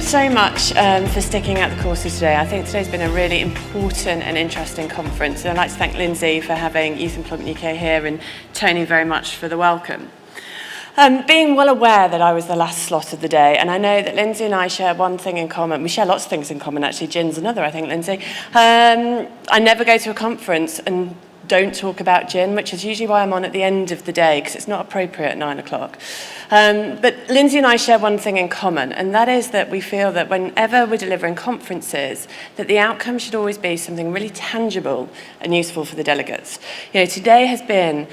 so much for sticking out the courses today. I think today's been a really important and interesting conference, and I'd like to thank Lindsay for having Youth Employment UK here and Tony very much for the welcome. Being well aware that I was the last slot of the day, and I know that Lindsay and I share one thing in common. We share lots of things in common, actually. Gin's another, I think, Lindsay. I never go to a conference and don't talk about gin, which is usually why I'm on at the end of the day, because it's not appropriate at 9 o'clock. But Lindsay and I share one thing in common, and that is that we feel that whenever we're delivering conferences, that the outcome should always be something really tangible and useful for the delegates. You know, today has been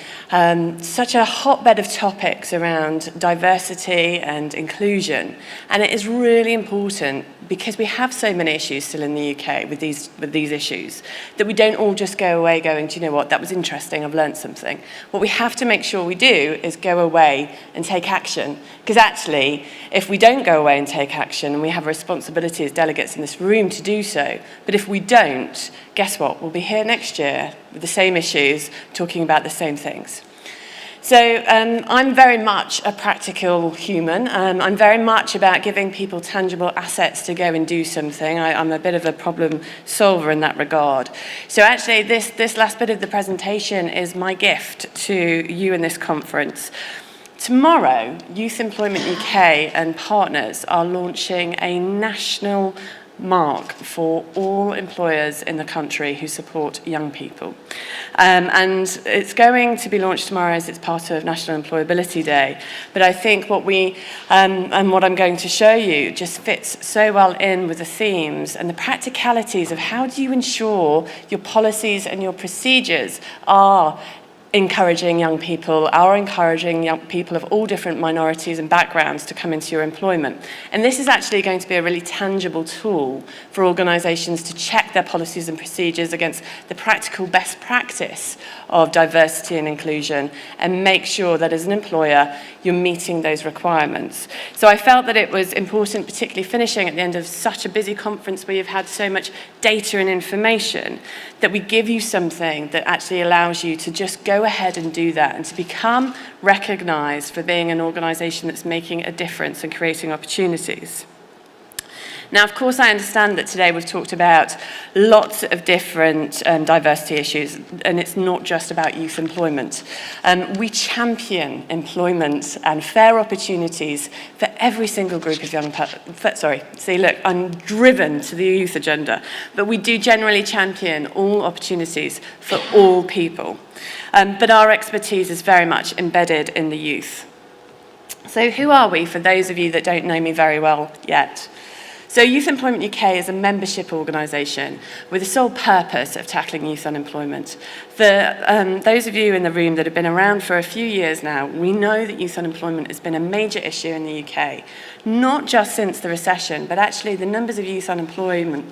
such a hotbed of topics around diversity and inclusion, and it is really important, because we have so many issues still in the UK with these issues, that we don't all just go away going, do you know what, that was interesting, I've learned something. What we have to make sure we do is go away and take action, because actually, if we don't go away and take action, and we have a responsibility as delegates in this room to do so, but if we don't, guess what, we'll be here next year with the same issues, talking about the same things. So I'm very much a practical human. I'm very much about giving people tangible assets to go and do something. I'm a bit of a problem solver in that regard. So actually this last bit of the presentation is my gift to you in this conference. Tomorrow, Youth Employment UK and partners are launching a national mark for all employers in the country who support young people. And it's going to be launched tomorrow as it's part of National Employability Day. But I think what and what I'm going to show you just fits so well in with the themes and the practicalities of how do you ensure your policies and your procedures are encouraging young people of all different minorities and backgrounds to come into your employment. And this is actually going to be a really tangible tool for organisations to check their policies and procedures against the practical best practice of diversity and inclusion and make sure that as an employer you're meeting those requirements. So I felt that it was important, particularly finishing at the end of such a busy conference where you've had so much data and information, that we give you something that actually allows you to just go ahead and do that and to become recognised for being an organisation that's making a difference and creating opportunities. Now, of course, I understand that today we've talked about lots of different diversity issues, and it's not just about youth employment. We champion employment and fair opportunities for every single group of young people. Sorry, see, look, I'm driven to the youth agenda, but we do generally champion all opportunities for all people. But our expertise is very much embedded in the youth. So who are we, for those of you that don't know me very well yet? So Youth Employment UK is a membership organisation with the sole purpose of tackling youth unemployment. For those of you in the room that have been around for a few years now, we know that youth unemployment has been a major issue in the UK, not just since the recession, but actually the numbers of youth unemployment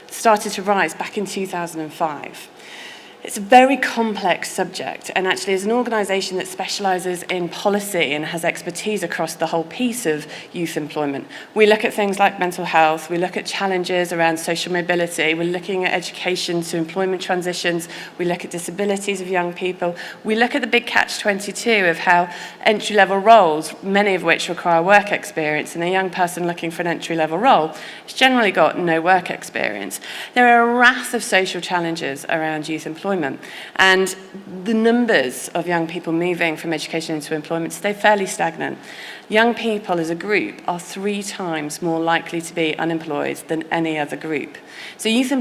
started to rise back in 2005. It's a very complex subject, and actually as an organisation that specialises in policy and has expertise across the whole piece of youth employment, we look at things like mental health, we look at challenges around social mobility, we're looking at education to employment transitions, we look at disabilities of young people, we look at the big catch-22 of how entry-level roles, many of which require work experience, and a young person looking for an entry-level role has generally got no work experience. There are a raft of social challenges around youth employment. And the numbers of young people moving from education into employment stay fairly stagnant. Young people as a group are 3 times more likely to be unemployed than any other group. So youth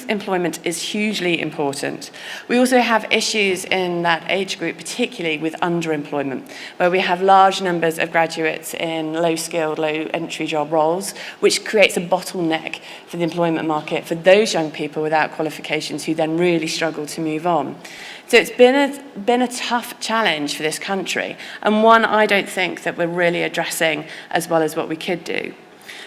employment is hugely important. We also have issues in that age group, particularly with underemployment, where we have large numbers of graduates in low-skilled, low-entry job roles, which creates a bottleneck for the employment market for those young people without qualifications who then really struggle to move on. So it's been a tough challenge for this country, and one I don't think that we're really addressing as well as what we could do.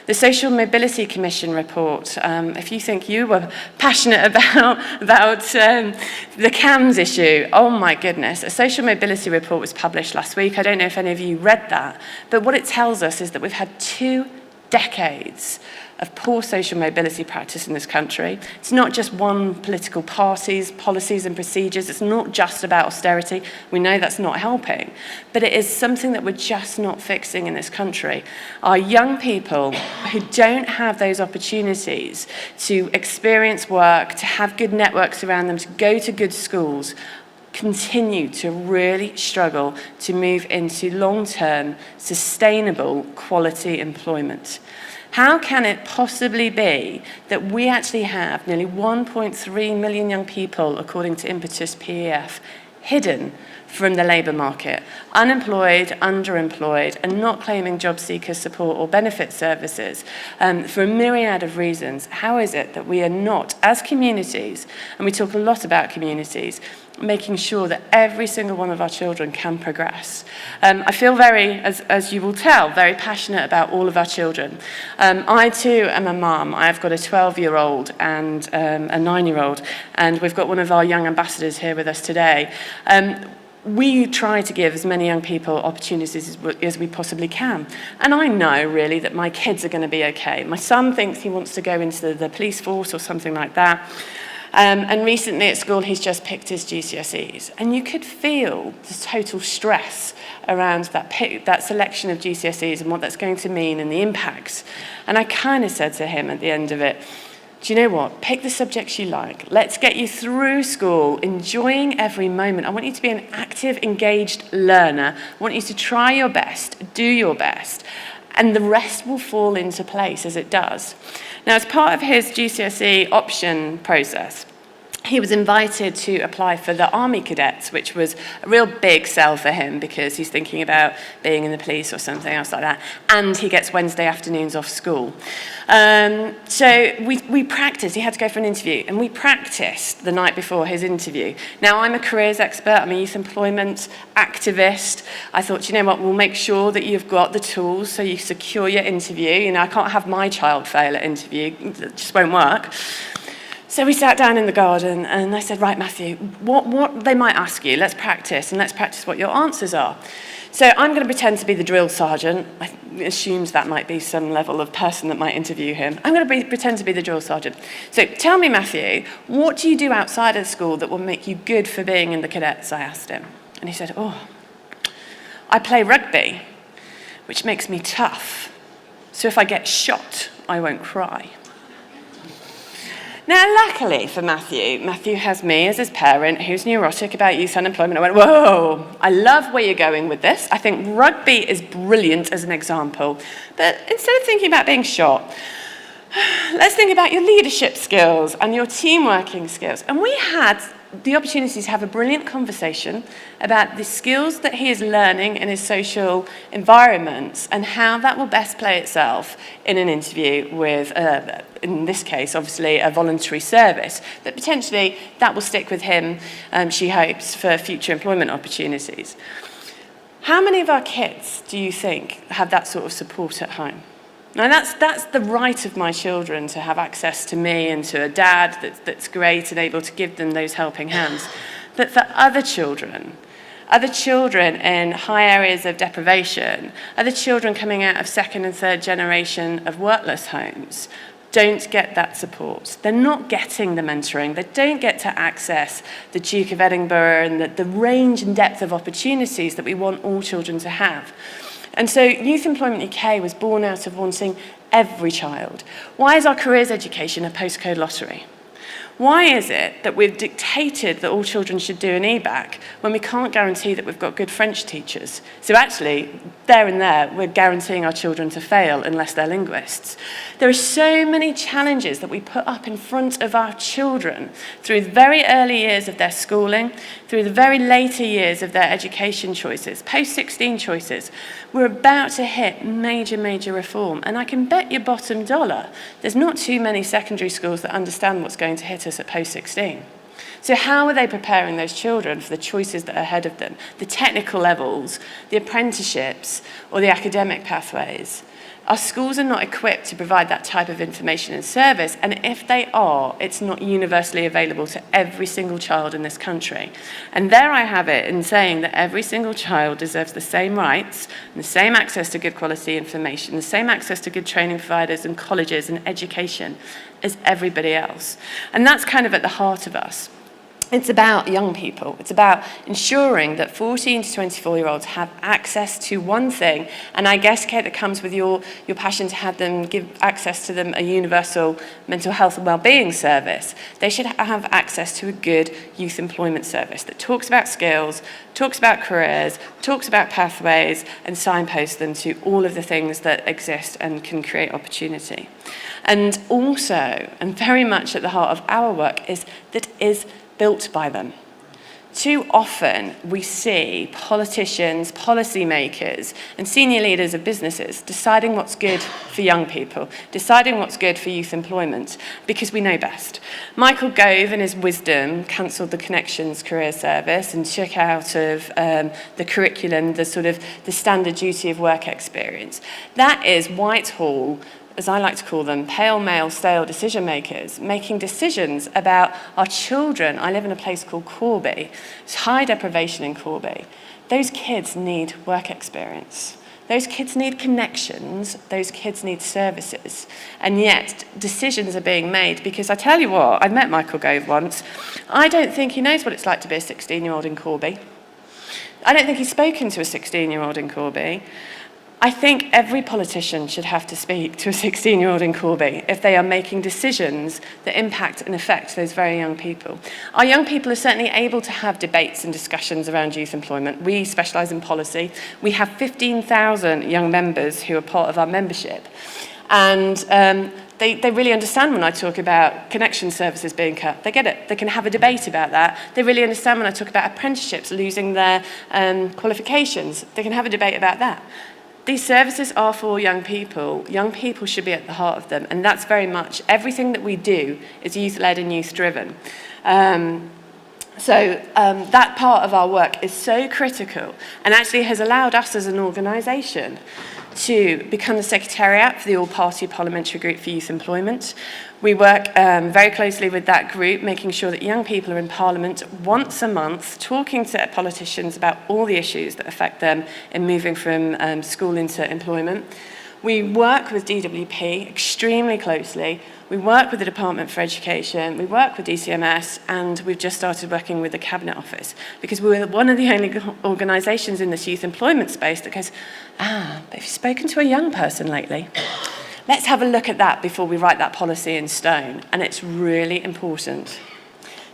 The Social Mobility Commission report, if you think you were passionate about the CAMS issue, oh my goodness, a social mobility report was published last week. I don't know if any of you read that, but what it tells us is that we've had 2 decades of poor social mobility practice in this country. It's not just one political party's policies and procedures. It's not just about austerity. We know that's not helping. But it is something that we're just not fixing in this country. Our young people who don't have those opportunities to experience work, to have good networks around them, to go to good schools, continue to really struggle to move into long-term, sustainable, quality employment. How can it possibly be that we actually have nearly 1.3 million young people, according to Impetus PEF, hidden from the labour market, unemployed, underemployed, and not claiming job seeker support or benefit services for a myriad of reasons? How is it that we are not, as communities, and we talk a lot about communities, making sure that every single one of our children can progress? I feel very, as you will tell, very passionate about all of our children. I too am a mum. I've got a 12-year-old and a 9-year-old, and we've got one of our young ambassadors here with us today. We try to give as many young people opportunities as we possibly can. And I know, really, that my kids are going to be okay. My son thinks he wants to go into the police force or something like that. And recently at school, he's just picked his GCSEs. And you could feel the total stress around that selection of GCSEs and what that's going to mean and the impacts. And I kind of said to him at the end of it, do you know what? Pick the subjects you like. Let's get you through school, enjoying every moment. I want you to be an active, engaged learner. I want you to try your best, do your best, and the rest will fall into place as it does. Now, as part of his GCSE option process, he was invited to apply for the Army Cadets, which was a real big sell for him because he's thinking about being in the police or something else like that. And he gets Wednesday afternoons off school. So we practiced. He had to go for an interview, and we practiced the night before his interview. Now, I'm a careers expert. I'm a youth employment activist. I thought, you know what, we'll make sure that you've got the tools so you secure your interview. You know, I can't have my child fail at interview. It just won't work. So we sat down in the garden and I said, right, Matthew, what they might ask you, let's practice, and let's practice what your answers are. So I'm going to pretend to be the drill sergeant. I assumed that might be some level of person that might interview him. I'm going to pretend to be the drill sergeant. So tell me, Matthew, what do you do outside of school that will make you good for being in the cadets, I asked him. And he said, I play rugby, which makes me tough. So if I get shot, I won't cry. Now, luckily for Matthew has me as his parent who's neurotic about youth unemployment. I went, whoa, I love where you're going with this. I think rugby is brilliant as an example. But instead of thinking about being shot, let's think about your leadership skills and your team working skills. And we had the opportunity to have a brilliant conversation about the skills that he is learning in his social environments and how that will best play itself in an interview with, in this case, obviously, a voluntary service. But potentially that will stick with him, she hopes, for future employment opportunities. How many of our kids do you think have that sort of support at home? Now, that's the right of my children, to have access to me and to a dad that's great and able to give them those helping hands. But for other children in high areas of deprivation, other children coming out of second and third generation of workless homes, don't get that support. They're not getting the mentoring. They don't get to access the Duke of Edinburgh and the range and depth of opportunities that we want all children to have. And so Youth Employment UK was born out of wanting every child. Why is our careers education a postcode lottery? Why is it that we've dictated that all children should do an EBAC when we can't guarantee that we've got good French teachers? So actually, there and there, we're guaranteeing our children to fail unless they're linguists. There are so many challenges that we put up in front of our children through the very early years of their schooling, through the very later years of their education choices, post-16 choices. We're about to hit major, major reform. And I can bet your bottom dollar there's not too many secondary schools that understand what's going to hit us at post-16. So how are they preparing those children for the choices that are ahead of them, the technical levels, the apprenticeships, or the academic pathways? Our schools are not equipped to provide that type of information and service, and if they are, it's not universally available to every single child in this country. And there I have it in saying that every single child deserves the same rights, and the same access to good quality information, the same access to good training providers and colleges and education as everybody else. And that's kind of at the heart of us. It's about young people. It's about ensuring that 14 to 24-year-olds have access to one thing, and I guess, Kate, that comes with your passion to have them give access to them a universal mental health and wellbeing service. They should have access to a good youth employment service that talks about skills, talks about careers, talks about pathways, and signposts them to all of the things that exist and can create opportunity. And also, and very much at the heart of our work, is built by them. Too often we see politicians, policymakers, and senior leaders of businesses deciding what's good for young people, deciding what's good for youth employment, because we know best. Michael Gove, in his wisdom, cancelled the Connections career service and took out of the curriculum the standard duty of work experience. That is Whitehall, as I like to call them, pale male stale decision makers, making decisions about our children. I live in a place called Corby. It's high deprivation in Corby. Those kids need work experience. Those kids need connections. Those kids need services. And yet decisions are being made because I tell you what, I met Michael Gove once. I don't think he knows what it's like to be a 16-year-old in Corby. I don't think he's spoken to a 16-year-old in Corby. I think every politician should have to speak to a 16-year-old in Corby if they are making decisions that impact and affect those very young people. Our young people are certainly able to have debates and discussions around youth employment. We specialise in policy. We have 15,000 young members who are part of our membership. And they really understand when I talk about connection services being cut. They get it. They can have a debate about that. They really understand when I talk about apprenticeships losing their qualifications. They can have a debate about that. These services are for young people. Young people should be at the heart of them, and that's very much everything that we do is youth-led and youth-driven. That part of our work is so critical and actually has allowed us as an organisation to become the secretariat for the All-Party Parliamentary Group for Youth Employment. We work very closely with that group, making sure that young people are in Parliament once a month, talking to politicians about all the issues that affect them in moving from school into employment. We work with DWP extremely closely. We work with the Department for Education, we work with DCMS, and we've just started working with the Cabinet Office because we're one of the only organisations in this youth employment space that goes, but have you spoken to a young person lately? Let's have a look at that before we write that policy in stone, and it's really important.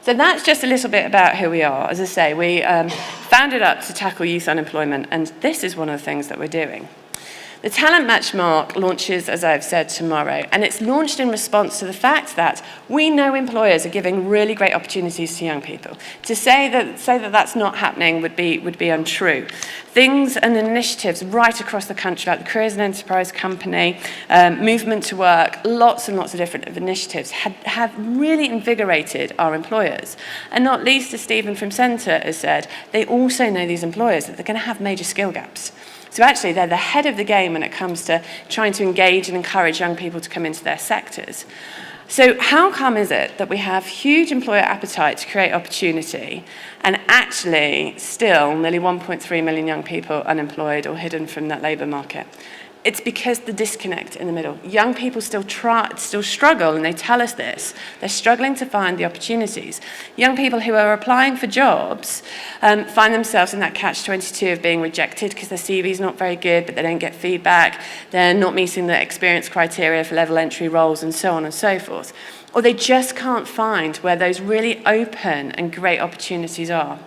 So that's just a little bit about who we are. As I say, we founded up to tackle youth unemployment, and this is one of the things that we're doing. The Talent Match Mark launches, as I've said, tomorrow, and it's launched in response to the fact that we know employers are giving really great opportunities to young people. To say that that's not happening would be untrue. Things and initiatives right across the country, like the Careers and Enterprise Company, Movement to Work, lots and lots of different initiatives have really invigorated our employers. And not least, as Stephen from Centre has said, they also know these employers that they're going to have major skill gaps. So actually, they're the head of the game when it comes to trying to engage and encourage young people to come into their sectors. So how come is it that we have huge employer appetite to create opportunity and actually still nearly 1.3 million young people unemployed or hidden from that labour market? It's because the disconnect in the middle. Young people still struggle, and they tell us this. They're struggling to find the opportunities. Young people who are applying for jobs find themselves in that catch-22 of being rejected because their CV is not very good, but they don't get feedback. They're not meeting the experience criteria for level entry roles, and so on and so forth. Or they just can't find where those really open and great opportunities are.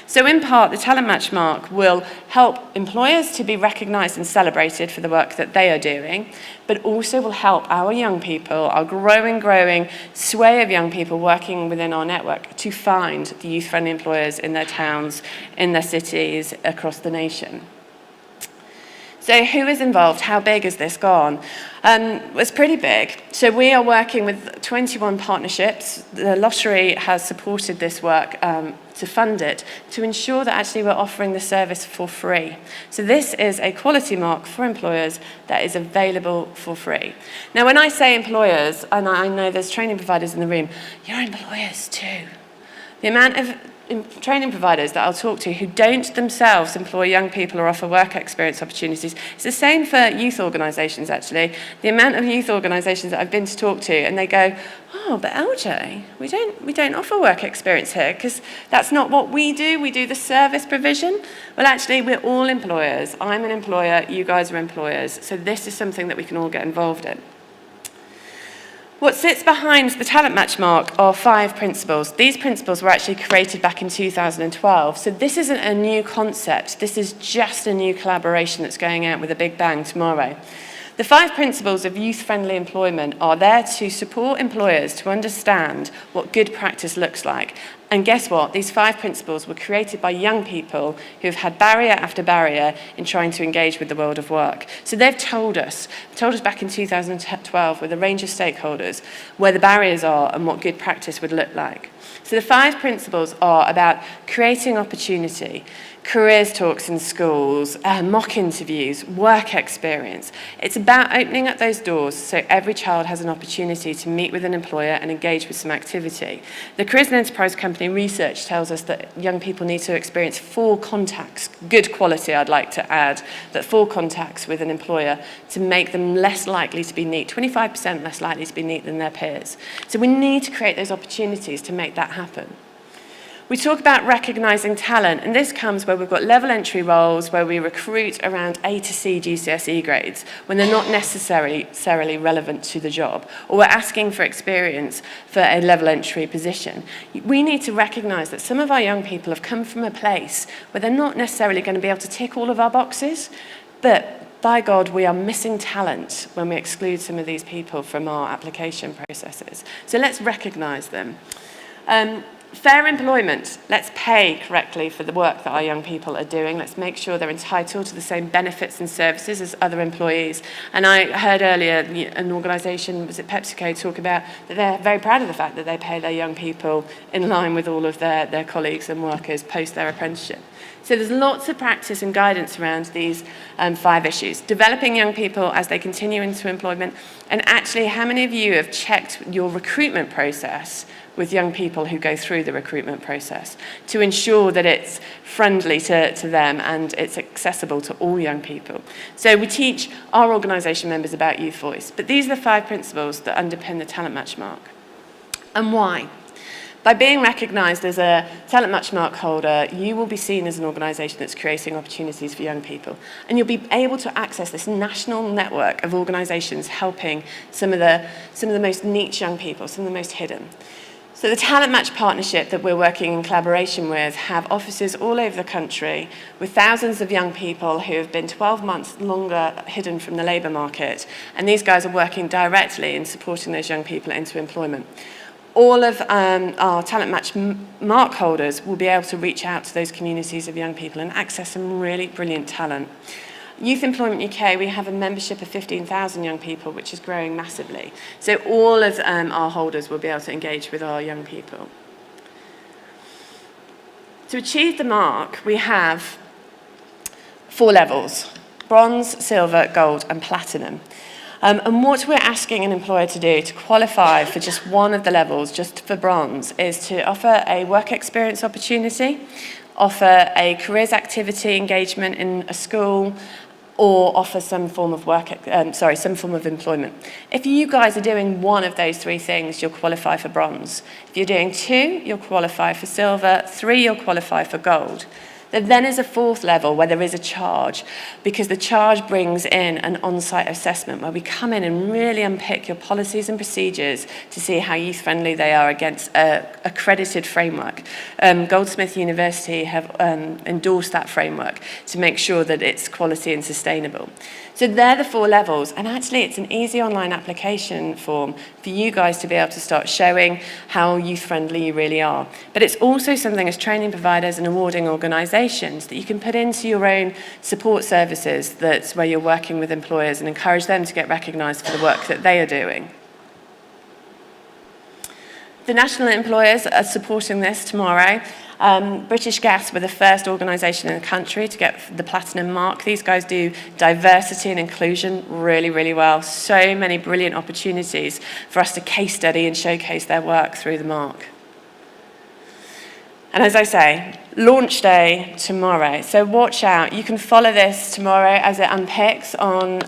So in part, the Talent Match Mark will help employers to be recognised and celebrated for the work that they are doing, but also will help our young people, our growing sway of young people working within our network to find the youth-friendly employers in their towns, in their cities, across the nation. So who is involved? How big has this gone? It's pretty big. So we are working with 21 partnerships. The lottery has supported this work to fund it, to ensure that actually we're offering the service for free. So this is a quality mark for employers that is available for free. Now, when I say employers, and I know there's training providers in the room, you're employers too. The amount of training providers that I'll talk to who don't themselves employ young people or offer work experience opportunities. It's the same for youth organisations, actually. The amount of youth organisations that I've been to talk to, and they go, oh, but LJ, we don't offer work experience here because that's not what we do. We do the service provision. Well, actually, we're all employers. I'm an employer. You guys are employers. So this is something that we can all get involved in. What sits behind the talent match mark are 5 principles. These principles were actually created back in 2012. So this isn't a new concept. This is just a new collaboration that's going out with a big bang tomorrow. The 5 principles of youth-friendly employment are there to support employers to understand what good practice looks like. And guess what? These 5 principles were created by young people who have had barrier after barrier in trying to engage with the world of work. So they've told us back in 2012 with a range of stakeholders where the barriers are and what good practice would look like. So the 5 principles are about creating opportunity, careers talks in schools, mock interviews, work experience. It's about opening up those doors so every child has an opportunity to meet with an employer and engage with some activity. The Careers and Enterprise Company research tells us that young people need to experience 4 contacts, good quality I'd like to add, that 4 contacts with an employer to make them less likely to be neat, 25% less likely to be neat than their peers. So we need to create those opportunities to make that happen. We talk about recognising talent, and this comes where we've got level entry roles where we recruit around A to C GCSE grades when they're not necessarily relevant to the job, or we're asking for experience for a level entry position. We need to recognise that some of our young people have come from a place where they're not necessarily going to be able to tick all of our boxes, but by God, we are missing talent when we exclude some of these people from our application processes. So let's recognise them. Fair employment. Let's pay correctly for the work that our young people are doing. Let's make sure they're entitled to the same benefits and services as other employees. And I heard earlier an organisation, was it PepsiCo, talk about that they're very proud of the fact that they pay their young people in line with all of their colleagues and workers post their apprenticeship. So there's lots of practice and guidance around these 5 issues. Developing young people as they continue into employment. And actually, how many of you have checked your recruitment process with young people who go through the recruitment process to ensure that it's friendly to them and it's accessible to all young people? So we teach our organisation members about Youth Voice, but these are the 5 principles that underpin the talent match mark. And why? By being recognised as a talent match mark holder, you will be seen as an organisation that's creating opportunities for young people. And you'll be able to access this national network of organisations helping some of the most niche young people, some of the most hidden. So the Talent Match Partnership that we're working in collaboration with have offices all over the country with thousands of young people who have been 12 months longer hidden from the labour market. And these guys are working directly in supporting those young people into employment. All of our Talent Match mark holders will be able to reach out to those communities of young people and access some really brilliant talent. Youth Employment UK, we have a membership of 15,000 young people, which is growing massively. So all of our holders will be able to engage with our young people. To achieve the mark, we have 4 levels: bronze, silver, gold, and platinum. And what we're asking an employer to do to qualify for just one of the levels, just for bronze, is to offer a work experience opportunity, offer a careers activity engagement in a school, or offer some form of some form of employment. If you guys are doing one of those 3 things, you'll qualify for bronze. If you're doing 2, you'll qualify for silver. 3, you'll qualify for gold. There then is a 4th level where there is a charge, because the charge brings in an on-site assessment where we come in and really unpick your policies and procedures to see how youth-friendly they are against an accredited framework. Goldsmith University have endorsed that framework to make sure that it's quality and sustainable. So they're the 4 levels, and actually it's an easy online application form for you guys to be able to start showing how youth-friendly you really are. But it's also something as training providers and awarding organisations organisations that you can put into your own support services that's where you're working with employers, and encourage them to get recognised for the work that they are doing. The national employers are supporting this tomorrow. British Gas were the first organisation in the country to get the platinum mark. These guys do diversity and inclusion really, really well. So many brilliant opportunities for us to case study and showcase their work through the mark. And as I say, launch day tomorrow. So watch out. You can follow this tomorrow as it unpicks on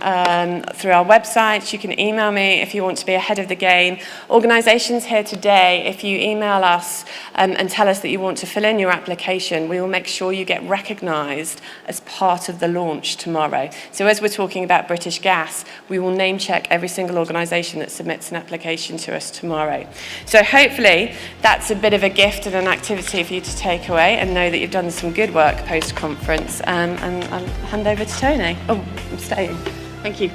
through our website. You can email me if you want to be ahead of the game. Organisations here today, if you email us and tell us that you want to fill in your application, we will make sure you get recognised as part of the launch tomorrow. So as we're talking about British Gas, we will name check every single organisation that submits an application to us tomorrow. So hopefully that's a bit of a gift and an activity for you to take away, and know that you've done some good work post-conference. And I'll hand over to Tony. Oh, I'm staying. Thank you.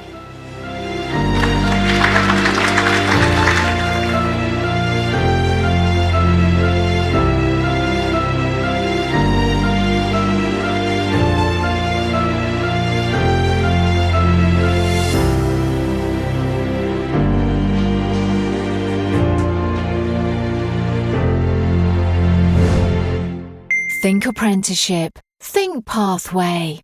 Think apprenticeship. Think pathway.